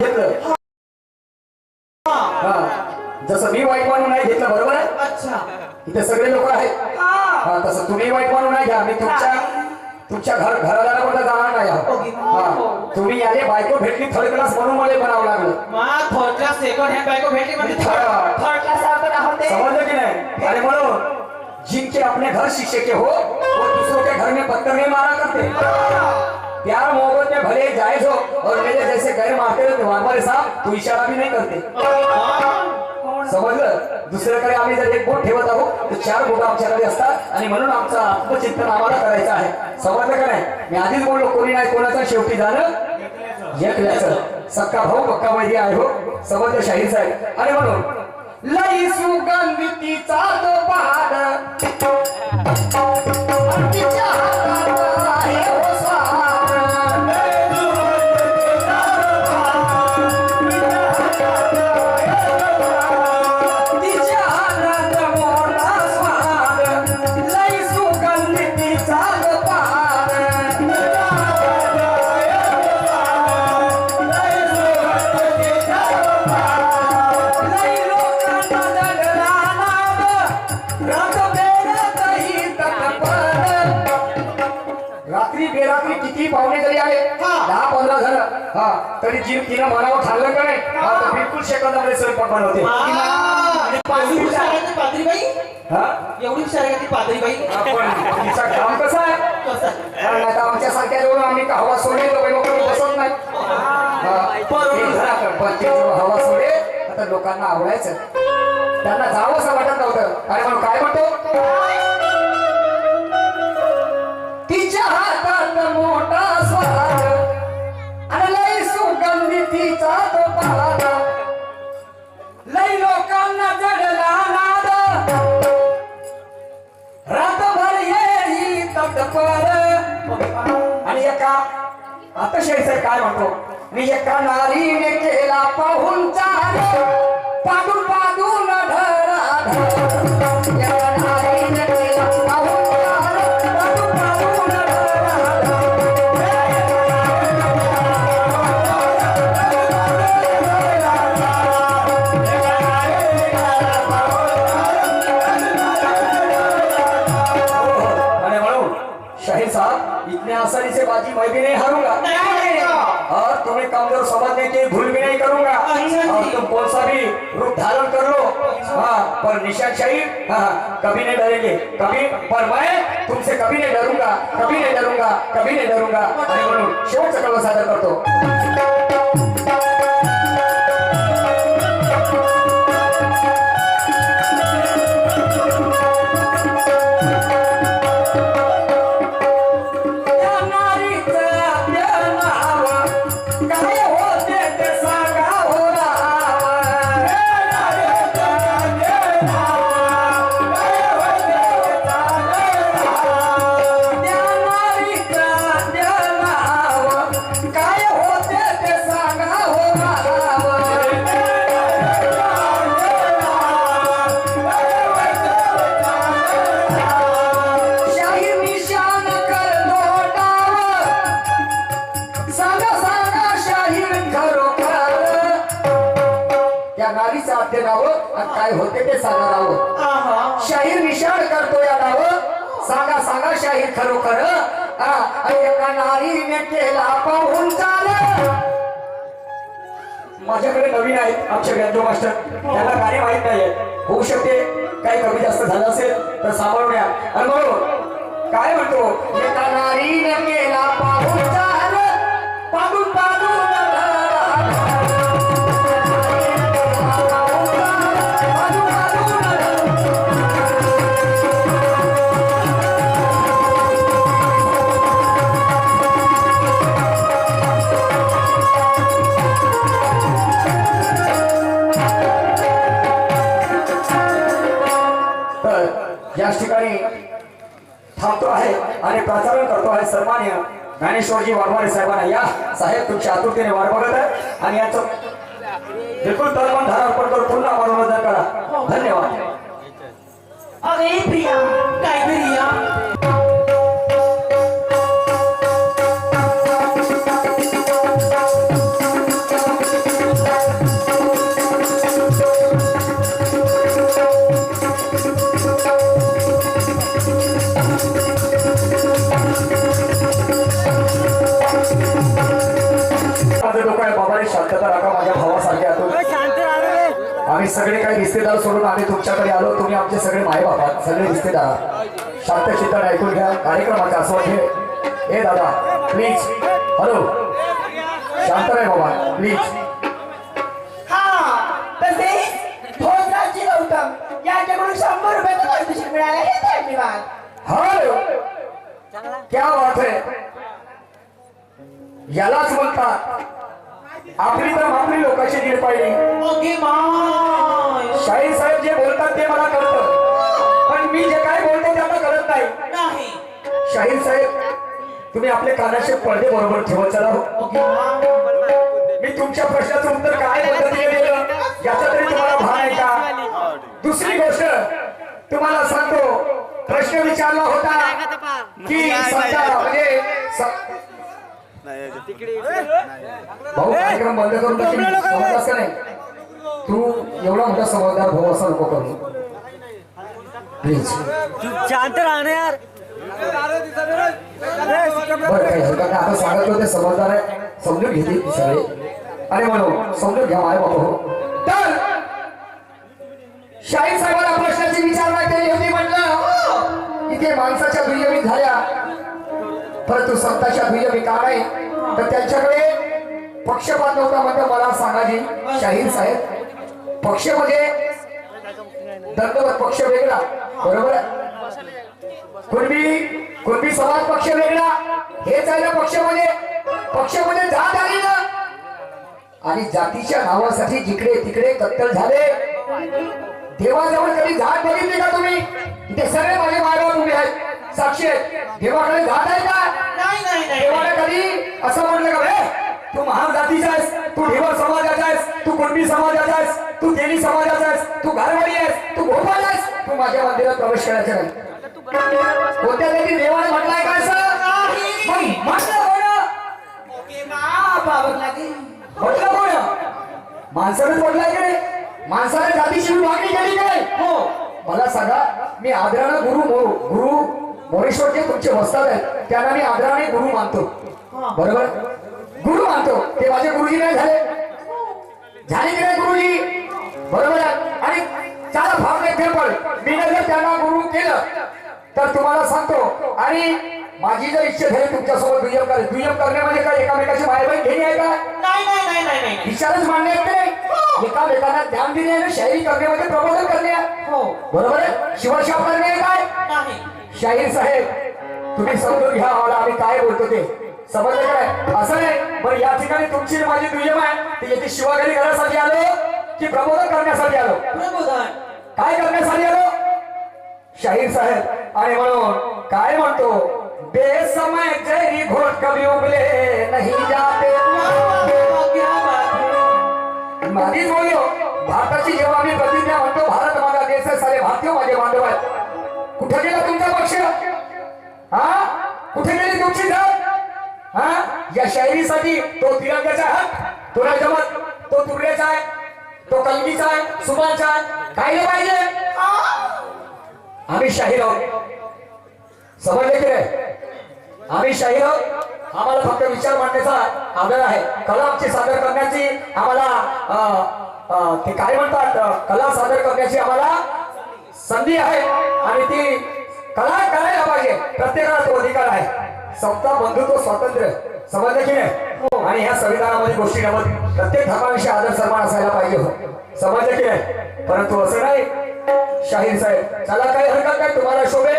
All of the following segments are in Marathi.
घेतलं. हा जसं मी वाईट मानून नाही घेतलं बरोबर आहे. अच्छा इथे सगळे लोक आहेत. हा तसं तुम्ही वाईट मानून नाही घ्या. मी तुमच्या घराला कुठं जाणार नाही. हा तुम्ही आले बायको भेटली थर्ड क्लास म्हणून मला बनावं लागलं. थर्ड क्लास सेकंड हँड बायको भेटली म्हणजे थर्ड क्लास समझ की नहीं. अरे म्हणून जिनके अपने घर शीशे के हो वो दूसरों के घर में पत्थर नहीं मारा करते. प्यार मोहब्बत में भले जायज हो और मेरे जैसे गैर मारते रहते हमारे साथ तो इशारा भी नहीं करते. समजलं. दुसऱ्याकडे आम्ही जर एक बोट ठेवत आहोत तर चार बोट आमच्याकडे असतात आणि म्हणून आमचं आत्मचिंतन आम्हाला करायचं आहे. समजलं का नाही. मी आधीच बोललो कोणी नाही कोणाचं शेवटी झालं एकल्याचं. सक्का भाऊ पक्का मैदी आहे हो. समजलं शाहीर साहेब. आणि म्हणून लई सुगंधितीचा तो पहाड तिच्या हातात आहे हो स्वाद. तिच्या हातात मोठा स्वाद लई सुगंधितीचा तो पहाड. रात्री बेरात्री किती पाहुणे जरी आले 10-15 जण हा तरी जीव तिनं मनावर ठाणलं का नाही. तर बिलकुल शेकंदामध्ये स्वयंपाक बनवते. पादरी बाई हा एवढी हुशार आहे का ती पादरी बाई. पण तिचं काम कसं आहे. नाही तर आमच्या सारख्या जवळ आम्ही का हवा सोडले तर लोकांना बसत नाही. पण ते हवा सोडे आता लोकांना आवडायचं. त्यांना जावं असं वाटत नव्हतं. अरे म्हणून काय म्हणतो तिच्या हातात मोठा स्वाद आणि लई सुगंधितीचा तो पहाड. लई लोकांना जडला नाद रातभर येई तटपर. आणि एका आता शेळीचं काय म्हणतो मी एका नारीने केला पाहुणचार पाडून पाडून ढरा ढर. एका नारीने केला पाहुणचार पाडून पाडून ढरा ढर. अरे म्हणून शाहीर साहब इतने आसानी से बाजी मैं भी नहीं हारूंगा और तुम्हें कमजोर समझने की भूल भी नहीं करूंगा. और तुम कौन सा भी रूप धारण कर लो हाँ पर निशान शाहीर हाँ कभी नहीं डरेंगे कभी. पर मैं तुमसे कभी नहीं डरूंगा कभी नहीं डरूंगा कभी नहीं डरूंगा. आणि म्हणून शेवटचा कल्ला सादर करतो. नारीचं आद्य नाव काय होते ते सांगा नाव. शाहीर निशाण करतो या नाव सांगा सांगा शाहीर खरोखर. एका नारीने केला पाहुणचार. माझ्याकडे नवीन आहेत आमचे गंजो मास्टर. त्यांना गाणे माहित नाहीये. होऊ शकते काही कमी जास्त झालं असेल तर सांभाळून या. आणि म्हणून काय म्हणतो एका नारीने केला पाहुणचार पाडून पाडून याच ठिकाणी थांबतो आहे आणि प्रचारण करतो आहे सन्मान्य ज्ञानेश्वरजी वाघमारे साहेबांना. या साहेब तुमच्या आतुरतेने वाट बघत आहे आणि याचं बिलकुल तनमन धारण अर्पण करून पुन्हा मनोरंजन करा. धन्यवाद. अरे प्रिया काय प्रिया माझं डोकं आहे बाबा रे, शांतता राखा माझ्या भावासारखे आतो. आम्ही सगळे काही रिश्तेदार सोडून आम्ही तुमच्याकडे आलो. तुम्ही आमचे सगळे माय बाबा, सगळे रिश्तेदार. शांत चित्ताने ऐकून घ्या कार्यक्रमाचा आस्वाद घे. ए दादा प्लीज, हॅलो, शांत राहा बाबा प्लीज. गौतम यांच्याकडून 100 रुपयाचं पारितोषिक मिळालं हे धन्यवाद. हॅलो, क्या बात है. यालाच म्हणतात आपली तर आपली लोकांची दीड पाहिली. ओके माय शाहीर साहेब जे बोलतात ते मला कळतं, पण मी जे काय बोलतो त्यांना कळत नाही. नाही. शाहीर साहेब तुम्ही आपले कानाचे पडदे बरोबर ठेवत चला. ओके माय. मी तुमच्या प्रश्नाचं उत्तर काय पद्धतीने दिलं याचा तरी तुम्हाला भान आहे का? दुसरी गोष्ट तुम्हाला सांगतो, प्रश्न विचारला होता की सत्ता म्हणजे भाऊ कार्यक्रम बंद करून समजलास का नाही? तू एवढा मोठा समजदार भाऊ असा नको करू प्लीज. शांत राहणे यार. बरं काही हरकत नाही. आता सांगत होते समजदार आहे, समजून घेते सगळे. आणि म्हणून समजून घ्या माय बाबा. तर शाहीर साहेबांना प्रश्नाची विचारणा केली होती. म्हटलं इथे माणसाच्या दुय्यमी झाल्या, परंतु संतांच्या दुय्यमी का नाही? तर त्यांच्याकडे पक्षपात नव्हता. म्हणतो मला सांगा जी शाहीर साहेब, पक्ष म्हणजे दंडवत पक्ष वेगळा, बरोबर आहे. कुणबी समाज पक्ष वेगळा, हेच आहे ना पक्ष म्हणजे जात आली ना. आणि जातीच्या नावासाठी जिकडे तिकडे कत्तल झाले. देवाजवळ कधी जात बघितली का तुम्ही? इथे सगळे माझे मायबाप उभे आहेत, साक्षी आहेत. देवाकडे जात आहे का? नाही. देवाने कधी असं म्हटलं का रे तू महान जातीचा आहेस, तू ढेवर समाजाचा आहेस, तू कुणबी समाजाचा आहेस, तू तेली समाजाचा आहेस, तू घरवाडी आहेस, तू भोपाळ आहेस, तू माझ्या मंदिरात प्रवेश करायचा नाही. कोणत्या तरी देवाने म्हटलंय का असं? मग म्हटलं कोण? ओके मा बाबा लागे. म्हटलं कोण? माणसानेच म्हटलंय की नाही? माणसाने जातीची मागणी केली काय? हो. मला सांगा, मी आदरानं गुरु मोरेश्वर जे तुमचे वस्ताद आहेत त्यांना मी आदराने गुरु मानतो, बरोबर? गुरु मानतो. ते माझे गुरुजी नाही झाले की नाही गुरुजी? बरोबर आहे. आणि त्याला भाव नाही फेरफळ. मी जर त्यांना गुरु केलं तर तुम्हाला सांगतो, आणि माझी जर इच्छा झाली तुमच्यासोबत दुय्यम करण्यामध्ये काय एकामेकाची मायबाई घेणी आहे का? नाही. विचारच मांडणे आहेत नाही. एकामेकांना ध्यान देणे आणि शायरी करण्यामध्ये प्रबोधन करणे, हो. बरोबर आहे. शिवशाप करणे आहे काय? नाही. शाहीर साहेब तुम्ही समजून घ्या मला आम्ही काय बोलतो ते. समजलं काय? असं नाही. बरं या ठिकाणी तुमची माझी दुय्यम आहे. ती येथे शिवागारी करण्यासाठी आलो की प्रबोधन करण्यासाठी आलो? प्रबोधन. काय करण्यासाठी आलो? शाहीर साहेब. आणि म्हणून काय म्हणतो, बेसमय जैरी घोट कभी उगले नहीं जाते. आधीच बोललो, भारताची जेव्हा आम्ही प्रतिज्ञा म्हणतो, भारत माझा देश आहे, सारे भारतीय माझे बांधव आहेत. कुठे गेला तुमचा पक्ष? हा, कुठे गेली तुमची जात? हा, या शायरीसाठी तो तिरंग्याचा आहे, तो नाही जमत. तो तुर्याचा आहे, तो कलगीचा आहे, सुभाषचा आहे. काय पाहिजे? आम्ही शाहीर आहोत, समजले की नाही? आम्ही शाहीर आहोत. आम्हाला फक्त विचार मांडण्याचा आदर आहे. कला आमची सादर करण्याची आम्हाला ते काय म्हणतात, कला सादर करण्याची आम्हाला संधी आहे. आणि ती कला करायला पाहिजे. प्रत्येकाला तो अधिकार आहे. समता, बंधुत्व, स्वातंत्र्य, समजले की नाही? आणि ह्या संविधानामध्ये गोष्टी नव्हत. प्रत्येक धर्माविषयी आदर सन्मान असायला पाहिजे, समजले की नाही? परंतु असं नाही. शाहीर साहेब चला, काही हरकत नाही. तुम्हाला शोभे,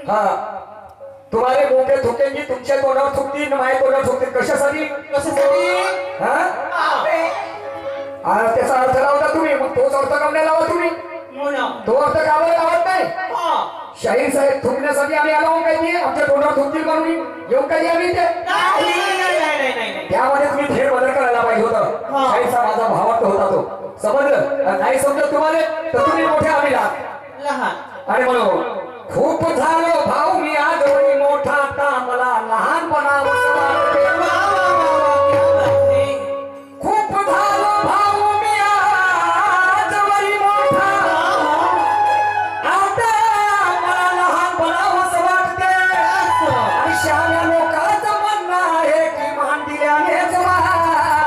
हा, तुम्हाला मोठे थुकेंगी, तुमच्या तोंडावर थुकतील, माझ्या तोंडावर थुकतील. कशासाठी? हा, त्याचा अर्थ लावता तुम्ही, मग तोच अर्थ कामल्या लावा तुम्ही. तो अर्थ कामाला लावत नाही. शाहीर साहेब थुकण्यासाठी आम्ही आलो काही, आमच्या तोंडावर थुकतील म्हणून येऊन काही आम्ही ते त्यामध्ये तुम्ही फेर बदल करायला पाहिजे होतं. शाहीरचा माझा भावार्थ होता तो. समजलं? नाही समजत तुम्हाला तर तुम्ही मोठे, आम्ही लहान. आणि म्हणून खूप झालो भाऊ मी आज मोठा, आता मला लहानपणापासून वाटते. खूप झालो भाऊ मी आज मोठा, आता मला लहानपणापासून वाटते. आणि शाळा लोकांचं म्हणणं आहे की मान दिल्यानेच वाढते.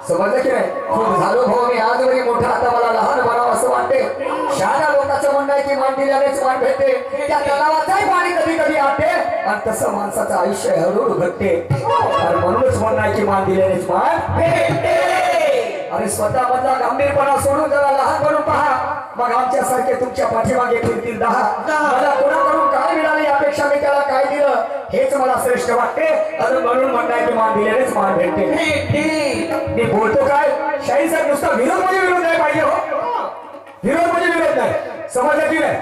समजलं की नाही? खूप झालो भाऊ मी आजवरी मोठा, आता मला लहान बनावं असं वाटते. शहाण्या लोकांचं म्हणणं आहे की मान दिल्यानेच मान भेटते. त्या तलावाचाही पाणी कधी कधी आटे आणि तसं माणसाचं आयुष्य हळूहळू घटते. आणि म्हणूनच म्हणणं आहे की मान दिल्यानेच मान भेटते. अरे स्वतः मधला गंभीरपणा सोडून जरा लहान बनून पहा, मग आमच्यासारखे तुमच्या पाठीमागे फिरतील 10. मला कोणाकडून काय मिळाले यापेक्षा मी त्याला काय दिलं हेच मला श्रेष्ठ वाटते. आणि म्हणून म्हणताय की मान दिल्यानेच मान भेटते. मी बोलतो काय, शाही साहेब नुसता विरोध म्हणजे विरोध नाही पाहिजे हो. विरोध म्हणजे विरोध नाही, समजलं की नाही?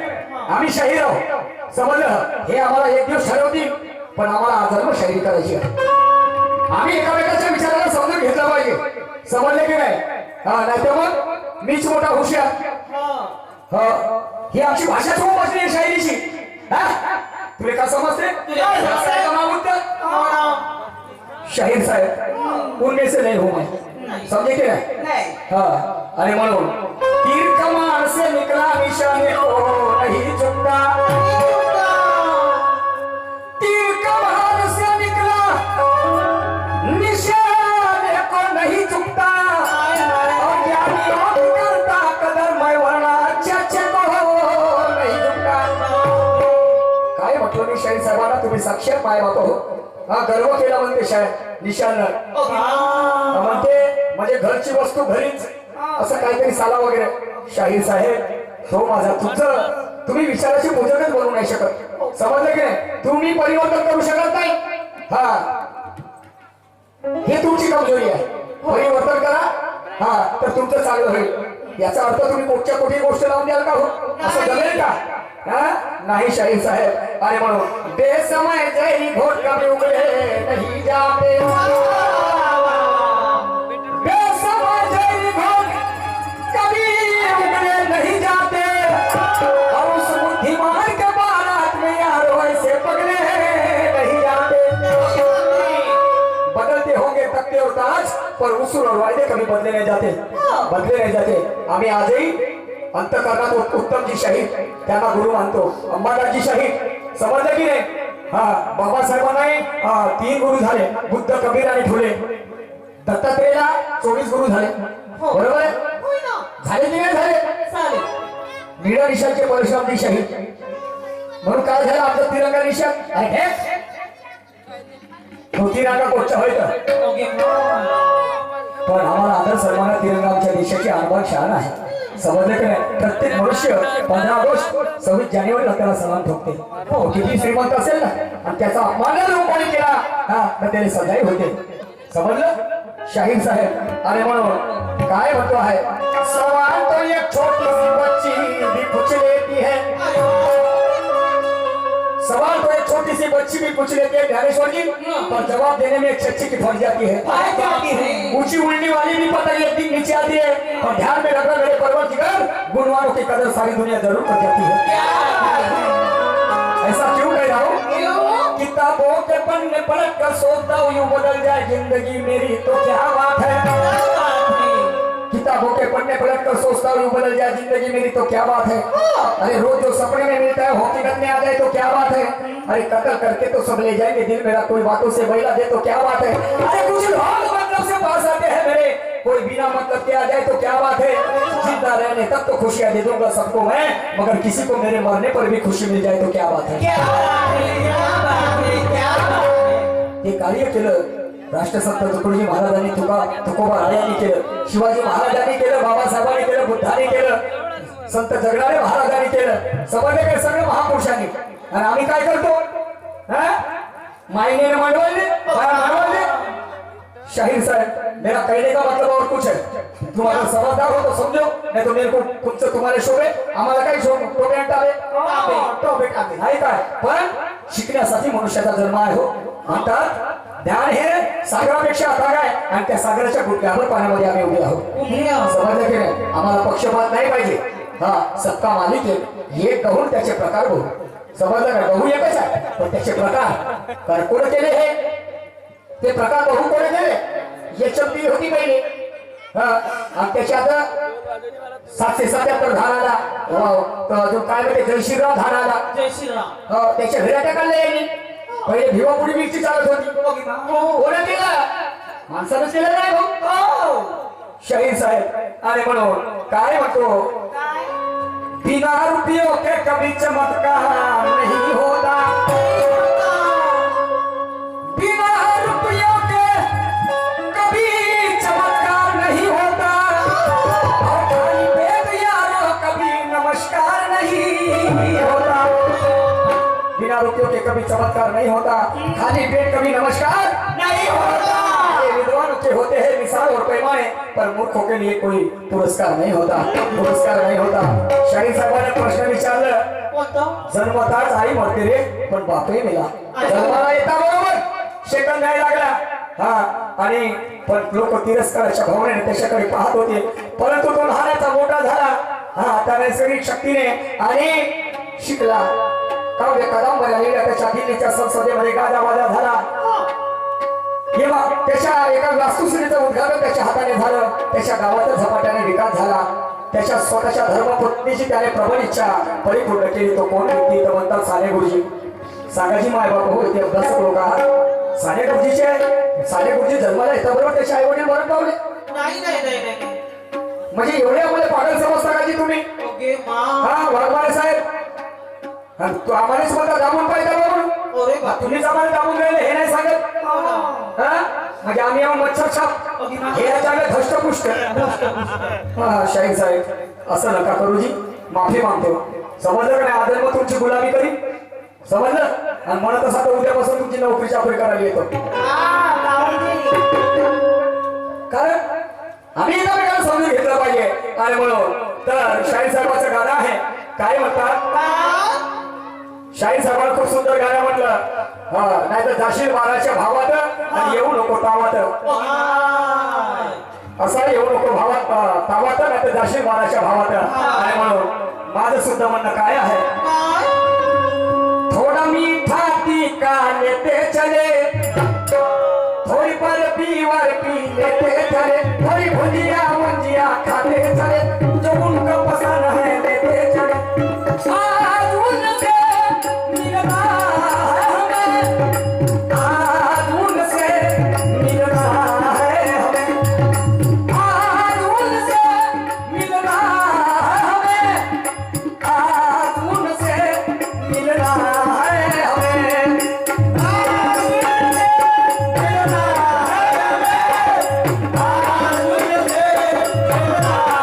आम्ही शाहीर आहोत, समजलं? हे आम्हाला एक दिवस ठरवतील, पण आम्हाला आजन्म शाहिरी करायची आहे. आम्ही एकामेकाच्या विचाराला समजून घेतला पाहिजे, समजले की नाही? हा, नाही तर मग मीच मोठा हुशार. ही आमची भाषा खूप बसली आहे शाहिरीची. तुला का समजते? शाहीर साहेब उनमें से नहीं हूं मैं, समझे कि नहीं? हाँ, अरे म्हणून तीर कमान से निकला निशाने को नहीं झुकता. तीर कमान से निकला निशाने को नहीं झुकता. और ज्ञानियों की करता कदर मैं वरना अच्छे को नहीं झुकता. काय म्हटलं मी शाहीर साहेबांना, तुम्ही साक्षात माय बाप हो. हा, गर्व केला म्हणते शाळेत निशान म्हणते म्हणजे घरची वस्तू घरीच असं काहीतरी साला वगैरे. शाहीर साहेब तो माझा, तुमचं तुम्ही विचाराची पूजकच बनवू नाही शकत, समजलं की नाही? तुम्ही परिवर्तन करू शकत नाही. हा, हे तुमची कमजोरी आहे. परिवर्तन करा हा, तर तुमचं चांगलं होईल. याचा अर्थ तुम्ही कुठच्या कुठे गोष्ट लावून द्याल का हो? असं जमेल का? नहीं शाहीर साहेब. अरे म्हणून बेसमय जई घोट कभी उगले नहीं जाते. बेसमय जई घोट कभी उगले नहीं जाते. और उस बुद्धिमान के बारात में यार वैसे पगले नहीं जाते. बदलते होंगे तख्ते और ताज, पर उसूल और वायदे कभी बदले नहीं जाते, बदले नहीं जाते. आम्ही आजही अंतकरणात उत्तम जी शाहीर त्यांना गुरु मानतो. अंबादासजी शाहीर, समजलं की नाही? हा, बाबासाहेबांनाही 3 गुरु झाले, बुद्ध, कबीर आणि फुले. दत्तात्रेयला 24 गुरु झाले, बरोबर आहे? झाले की नाही झाले? नीळा निशाणचे परशुरामजी शाहीर. म्हणून काय झालं आमचं तिरंगा निशाण? अरे तो तिरंगा कोणचा होय का? पण आम्हाला आदर सन्मान तिरंगा आमच्या देशाची अनमोल शान आहे, समजलं की नाही? प्रत्येक मनुष्य 15 ऑगस्ट 26 जानेवारीला त्याला सलाम ठोकते. हो, किती श्रीमंत असेल ना आणि त्याचा अपमान लोकांनी केला हा, तर त्याने सजाई होते, समजलं? शाहीर साहेब अरे म्हणून काय म्हणतो आहे, सवाल तो एक छोटी सी बच्ची भी पूछ लेती है. सवाल तो एक छोटी सी बच्ची भी पूछ लेती है ज्ञानेश्वर जी, पर जवाब देने में एक चच्ची की फट जाती है. ऊंची उड़ने वाली भी पता एक दिन नीचे आती है, और ध्यान में रखना मेरे परवरदिगार, गुणवानों की कदर सारी दुनिया जरूर कर जाती है. ऐसा क्यों कह रहा हूँ? किताबों के पन्ने पलट कर सोचता हूँ यूं बदल जाए जिंदगी मेरी तो क्या बात है. किताबों के पन्ने पलट कर सोचता हूँ यूं बदल जाए जिंदगी मेरी तो क्या बात है. अरे रोज जो सपने में मिलता है हकीकत में आ जाए तो क्या बात है. अरे कत्ल करके तो सब ले जाएंगे, दिल मेरा कोई बातों से बहला दे तो क्या बात है. अरे कुछ लोग मतलब से पास आते हैं मेरे, कोई बिना मतलब के आ जाए तो क्या बात है. जिंदा रहने तक तो खुशियां दे दूंगा सबको मैं, मगर किसी को मेरे मरने पर भी खुशी मिल जाए तो क्या बात है. हे कार्य केलं राष्ट्रसंत तुकडोजी महाराजांनी, तुकोबा रायांनी केलं, शिवाजी महाराजांनी केलं, बाबासाहेबांनी केलं, बुद्धांनी केलं, संत जगणारे महाराजांनी केलं, समजले काय? सगळे महापुरुषांनी. आणि आम्ही काय करतो? मायने मांडवले. शाहीर साहब मेरा कहने का मतलब और कुछ है, तुम्हारा समझदार हो तो समझो, नहीं तो मेरे को तुमसे तुम्हारे शोभे आम्हाला काही टोपे टाके नाही काय. पण शिकण्यासाठी मनुष्याचा जन्म आहे हो. म्हणतात ध्यान हे सागरापेक्षा अथांग आहे आणि त्या सागराच्या गुडघ्यावर पाण्यामध्ये आम्ही उभे आहोत, समजलं की नाही? आम्हाला पक्षपात नाही पाहिजे. हा, सबका मालिक आहे, एक गहू त्याचे प्रकार बघू, समजलं का? गहू एकच आहे पण त्याचे प्रकार कोण केले हे, ते प्रकार बघू कोणी केले. यशवंती होती पहिले, आणि त्याच्यात 777 धान आला, जो काय म्हणते जय श्रीराम धान आला, जय श्रीराम. त्याच्या घराट्या काढल्या यांनी. पहिले भिवापुडी मिरची चालत होती, कोणा केला माणसानं केलं नाही भाऊ शाहीर साहेब आणि म्हणून काय म्हणतो काय बिना रुपयों के कभी चमत्कार नहीं होता बिना रुपयों के कभी चमत्कार नहीं होता और खाली पेट यारों कभी नमस्कार नहीं होता बिना रुपयों के कभी चमत्कार नहीं होता खाली पेट कभी नमस्कार नहीं होता ये विद्वानों के होते हैं मिसाल और पैमाने पर मूर्खों के लिए कोई पुरस्कार नहीं होता पुरस्कार नहीं होता शाहीर साहेबांनी प्रश्न विचारलं कोणतं जन्मताच आई मरते रे पण बापही मेला जन्माला येता बरोबर शेकंद नाही लागला हा आणि पण लोक तिरस्काराच्या भावनेने त्याच्याकडे पाहत होते परंतु तो लहानाचा मोठा झाला हा त्या नैसर्गिक शक्तीने आणि शिकला काव्य कादंबऱ्या लिहिल्या त्याच्या दिल्लीच्या संसदेमध्ये गाजावाजा झाला तेव्हा त्याच्या एका वास्तुशिल्पीचं उद्घाटन त्याच्या हाताने झालं त्याच्या गावाचा झपाट्याने विकास झाला त्याच्या स्वतःच्या धर्मपत्नीची त्याने प्रबळ इच्छा परिपूर्ण केली तो कोण व्यक्ती तर म्हणतात साने गुरुजी सांगाजी माय बाप हो ते अभ्यासक लोक आहात साने गुरुजी जन्माला येताबरोबर त्याचे आई वडील मरण पावले नाही नाही नाही नाही म्हणजे एवढे आम्हाला पागल समजता का जी तुम्ही ओके मा हा वाघमारे साहेब आणि तू आम्हालाच म्हणता दाबून पाहिजे म्हणून अरे बाप तुम्हीच आम्हाला दाबून राहिले हे नाही सांगत हा म्हणजे आम्ही येऊन मच्छर छाप हे याच्याकडे धष्टपुष्ट हा शाहीर साहेब असं नका करूजी माफी मागतो समजलं का नाही आदर मग तुमची गुलामी करी समजलं आणि म्हणत असा तर उद्यापासून तुमची नोकरी चाकरी करायला येतो कारण आम्ही एकामेकाला समजून घेतलं पाहिजे आणि म्हणून तर शाहीर साहेबाचं गाणं आहे काय म्हणतात शाहीर साहेबांना खूप सुंदर गाणं म्हटलं नाही तर जाशील बाराच्या भावात आणि येऊ नको तावात असा येऊ नको भावात तावात नाही तर जाशील बाराच्या भावात आणि म्हणून माझं सुद्धा म्हणणं काय आहे थोडा मीठा तीखा लेते चले थोड़ी बर्फी वर्फी लेते चले थोड़ी भुजिया मुंजिया खाते चले जो उनको पसंद है लेते चले आज उनसे मिलना है हमें आज उनसे मिलना है हमें आज उनसे मिलना है हमें आज उनसे मिलना है हमें आज उनसे मिलना है